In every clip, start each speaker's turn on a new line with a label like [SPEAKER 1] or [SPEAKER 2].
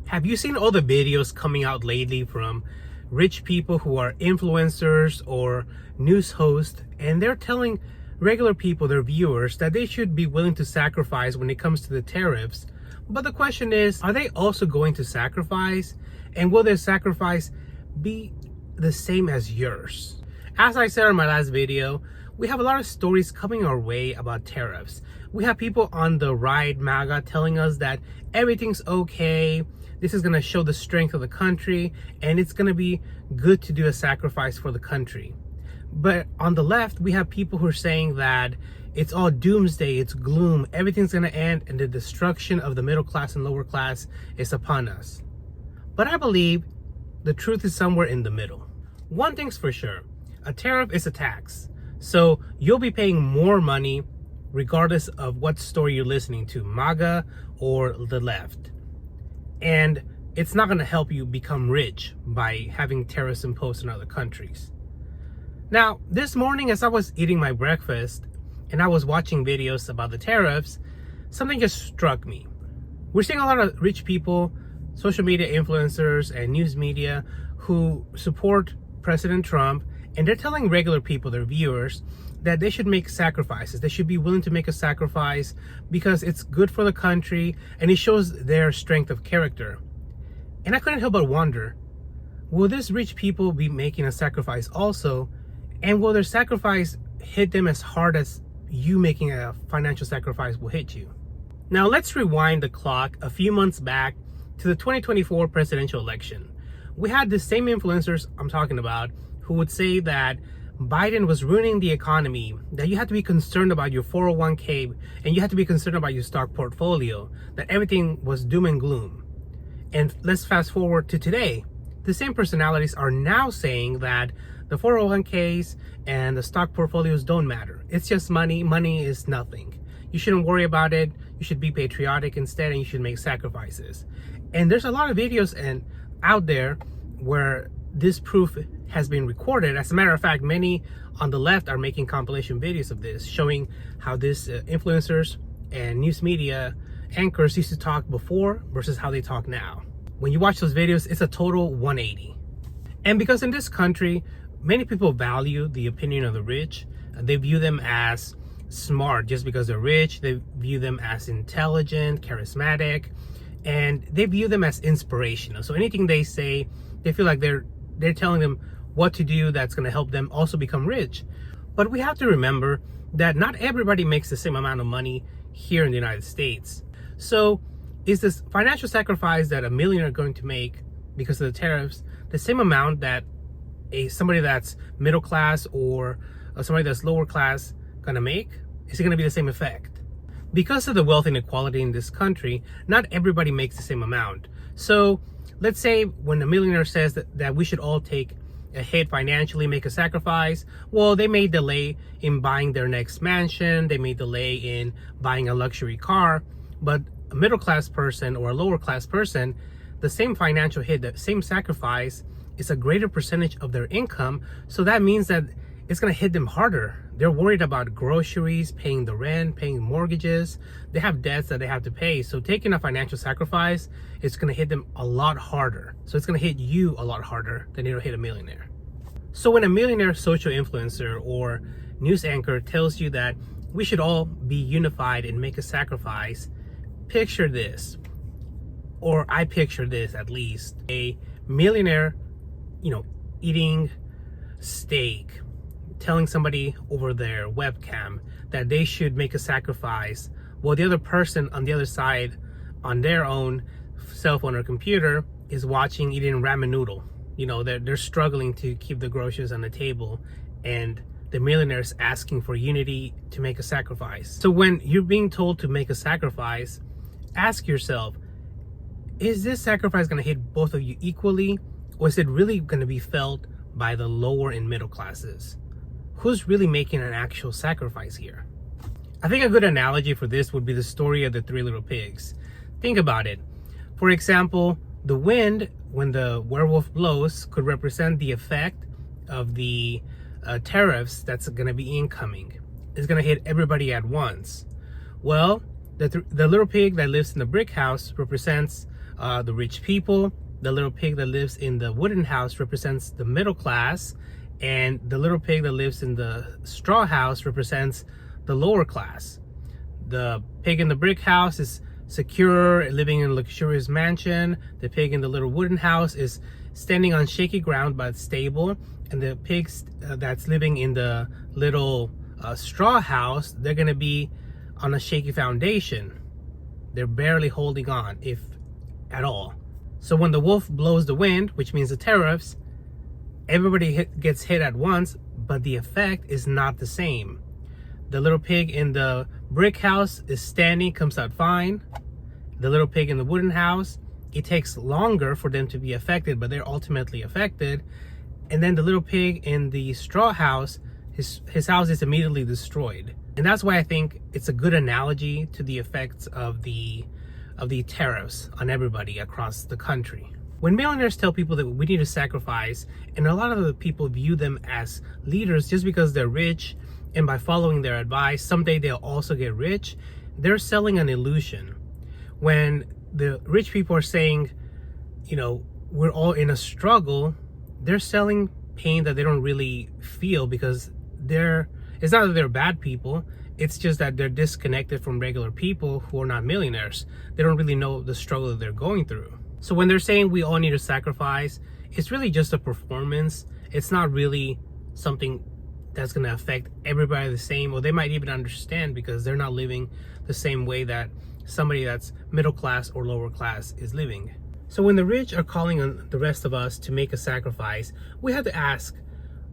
[SPEAKER 1] Have you seen all the videos coming out lately from rich people who are influencers or news hosts, and they're telling regular people, their viewers, that they should be willing to sacrifice when it comes to the tariffs? But the question is, are they also going to sacrifice? And will their sacrifice be the same as yours? As I said in my last video, we have a lot of stories coming our way about tariffs. We have people on the right, MAGA, telling us that everything's okay. This is going to show the strength of the country, and it's going to be good to do a sacrifice for the country. But on the left, we have people who are saying that it's all doomsday, it's gloom, everything's going to end, and the destruction of the middle class and lower class is upon us. But I believe the truth is somewhere in the middle. One thing's for sure, a tariff is a tax. So you'll be paying more money regardless of what story you're listening to, MAGA or the left. And it's not going to help you become rich by having tariffs imposed in other countries. Now, this morning as I was eating my breakfast and I was watching videos about the tariffs, something just struck me. We're seeing a lot of rich people, social media influencers and news media who support President Trump, and they're telling regular people, their viewers, that they should make sacrifices. They should be willing to make a sacrifice because it's good for the country and it shows their strength of character. And I couldn't help but wonder, will these rich people be making a sacrifice also? And will their sacrifice hit them as hard as you making a financial sacrifice will hit you? Now let's rewind the clock a few months back to the 2024 presidential election. We had the same influencers I'm talking about who would say that Biden was ruining the economy, that you have to be concerned about your 401k and you have to be concerned about your stock portfolio, that everything was doom and gloom. And let's fast forward to today. The same personalities are now saying that the 401ks and the stock portfolios don't matter. It's just money. Money is nothing. You shouldn't worry about it. You should be patriotic instead, and you should make sacrifices. And there's a lot of videos out there where this proof has been recorded. As a matter of fact, many on the left are making compilation videos of this, showing how these influencers and news media anchors used to talk before versus how they talk now. When you watch those videos, it's a total 180. And because in this country, many people value the opinion of the rich. They view them as smart just because they're rich. They view them as intelligent, charismatic, and they view them as inspirational. So anything they say, they feel like they're telling them what to do that's going to help them also become rich. But we have to remember that not everybody makes the same amount of money here in the United States. So is this financial sacrifice that a millionaire going to make because of the tariffs the same amount that somebody that's middle class or somebody that's lower class going to make? Is it going to be the same effect? Because of the wealth inequality in this country, not everybody makes the same amount. So let's say when a millionaire says that we should all take a hit financially, make a sacrifice, well, they may delay in buying their next mansion, they may delay in buying a luxury car, but a middle class person or a lower class person, the same financial hit, the same sacrifice is a greater percentage of their income. So that means that it's going to hit them harder. They're worried about groceries, paying the rent, paying mortgages. They have debts that they have to pay. So taking a financial sacrifice is going to hit them a lot harder. So it's going to hit you a lot harder than it'll hit a millionaire. So when a millionaire social influencer or news anchor tells you that we should all be unified and make a sacrifice, picture this, or I picture this at least, a millionaire, eating steak, telling somebody over their webcam that they should make a sacrifice, while the other person on the other side on their own cell phone or computer is watching, eating ramen noodle. They're struggling to keep the groceries on the table, and the millionaire is asking for unity to make a sacrifice. So when you're being told to make a sacrifice, ask yourself, is this sacrifice going to hit both of you equally, or is it really going to be felt by the lower and middle classes? Who's really making an actual sacrifice here? I think a good analogy for this would be the story of the three little pigs. Think about it. For example, the wind, when the werewolf blows, could represent the effect of the tariffs that's going to be incoming. It's going to hit everybody at once. Well, the little pig that lives in the brick house represents the rich people. The little pig that lives in the wooden house represents the middle class, and the little pig that lives in the straw house represents the lower class. The pig in the brick house is secure, living in a luxurious mansion. The pig in the little wooden house is standing on shaky ground but stable. And the pigs that's living in the little straw house, they're going to be on a shaky foundation. They're barely holding on, if at all. So when the wolf blows the wind, which means the tariffs, everybody gets hit at once, but the effect is not the same. The little pig in the brick house is standing, comes out fine. The little pig in the wooden house, it takes longer for them to be affected, but they're ultimately affected. And then the little pig in the straw house, his house is immediately destroyed. And that's why I think it's a good analogy to the effects of the tariffs on everybody across the country. When millionaires tell people that we need to sacrifice, and a lot of the people view them as leaders just because they're rich, and by following their advice, someday they'll also get rich, they're selling an illusion. When the rich people are saying, you know, we're all in a struggle, they're selling pain that they don't really feel, because it's not that they're bad people, it's just that they're disconnected from regular people who are not millionaires. They don't really know the struggle that they're going through. So when they're saying we all need to sacrifice, it's really just a performance. It's not really something that's going to affect everybody the same, or they might even understand because they're not living the same way that somebody that's middle class or lower class is living. So when the rich are calling on the rest of us to make a sacrifice, we have to ask,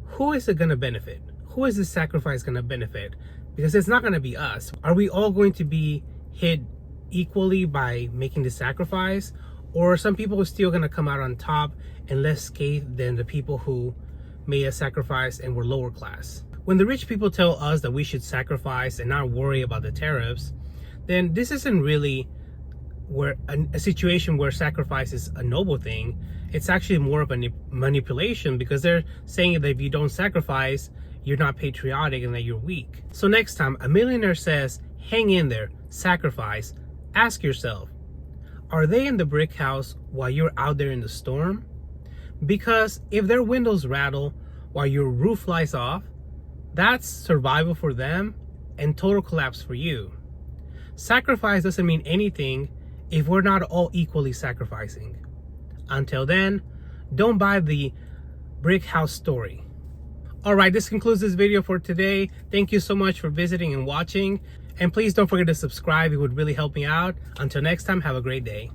[SPEAKER 1] who is it going to benefit? Who is this sacrifice going to benefit? Because it's not going to be us. Are we all going to be hit equally by making the sacrifice? Or are some people still going to come out on top and less scathed than the people who made a sacrifice and were lower class? When the rich people tell us that we should sacrifice and not worry about the tariffs, then this isn't really where a situation where sacrifice is a noble thing. It's actually more of a manipulation, because they're saying that if you don't sacrifice, you're not patriotic and that you're weak. So next time a millionaire says, hang in there, sacrifice, ask yourself, are they in the brick house while you're out there in the storm? Because if their windows rattle while your roof flies off, that's survival for them and total collapse for you. Sacrifice doesn't mean anything if we're not all equally sacrificing. Until then, don't buy the brick house story. All right, this concludes this video for today. Thank you so much for visiting and watching. And please don't forget to subscribe. It would really help me out. Until next time, have a great day.